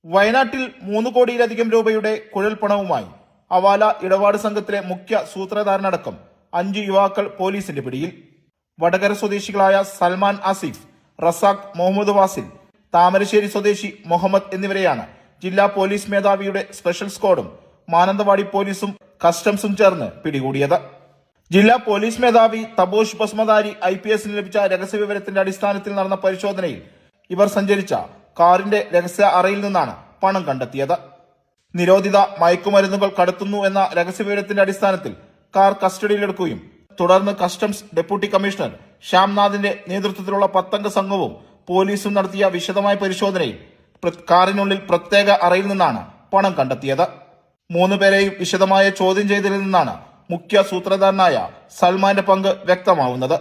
വയനാട്ടിൽ 3 കോടിയിലധികം രൂപയുടെ കുഴൽപ്പണവുമായി ഹവാല ഇടപാട് സംഘത്തിലെ മുഖ്യ സൂത്രധാരനടക്കം 5 യുവാക്കൾ പോലീസിന്റെ പിടിയിൽ. വടകര സ്വദേശികളായ സൽമാൻ ആസിഫ്, റസാഖ് മുഹമ്മദ് വാസിൽ, താമരശ്ശേരി സ്വദേശി മുഹമ്മദ് എന്നിവരെയാണ് ജില്ലാ പോലീസ് മേധാവിയുടെ സ്പെഷ്യൽ സ്ക്വാഡും മാനന്തവാടി പോലീസും കസ്റ്റംസും ചേർന്ന് പിടികൂടിയത്. ജില്ലാ പോലീസ് മേധാവി തബോഷ് ബസ്മദാരി IPSന് ലഭിച്ച രഹസ്യവിവരത്തിന്റെ അടിസ്ഥാനത്തിൽ നടന്ന പരിശോധനയിൽ ഇവർ സഞ്ചരിച്ച കാറിന്റെ രഹസ്യ അറയിൽ നിന്നാണ് പണം കണ്ടെത്തിയത്. നിരോധിത മയക്കുമരുന്നുകൾ കടത്തുന്നു എന്ന രഹസ്യവിവരത്തിന്റെ അടിസ്ഥാനത്തിൽ കാർ കസ്റ്റഡിയിലെടുക്കുകയും തുടർന്ന് കസ്റ്റംസ് ഡെപ്യൂട്ടി കമ്മീഷണർ ശ്യാംനാഥിന്റെ നേതൃത്വത്തിലുള്ള 10 അംഗ സംഘവും പോലീസും നടത്തിയ വിശദമായ പരിശോധനയിൽ കാറിനുള്ളിൽ പ്രത്യേക അറയിൽ നിന്നാണ് പണം കണ്ടെത്തിയത്. 3 പേരെയും വിശദമായ ചോദ്യം ചെയ്തതിൽ നിന്നാണ് മുഖ്യ സൂത്രധാരനായ സൽമാന്റെ പങ്ക് വ്യക്തമാവുന്നത്.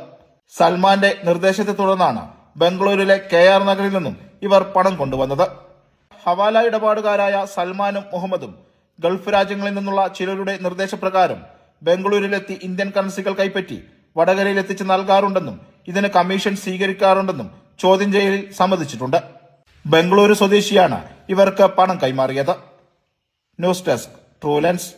സൽമാന്റെ നിർദ്ദേശത്തെ തുടർന്നാണ് ബംഗളൂരുവിലെ KR നഗറിൽ നിന്നും ഇവർ പണം കൊണ്ടുവന്നത്. ഹവാല ഇടപാടുകാരായ സൽമാനും മുഹമ്മദും ഗൾഫ് രാജ്യങ്ങളിൽ നിന്നുള്ള ചിലരുടെ നിർദ്ദേശപ്രകാരം ബംഗളൂരുവിലെത്തി ഇന്ത്യൻ കറൻസികൾ കൈപ്പറ്റി വടകരയിൽ എത്തിച്ച് നൽകാറുണ്ടെന്നും ഇതിന് കമ്മീഷൻ സ്വീകരിക്കാറുണ്ടെന്നും ചോദ്യം ചെയ്യലിൽ സമ്മതിച്ചിട്ടുണ്ട്. ബംഗളൂരു സ്വദേശിയാണ് ഇവർക്ക് പണം കൈമാറിയത്. News desk true lens.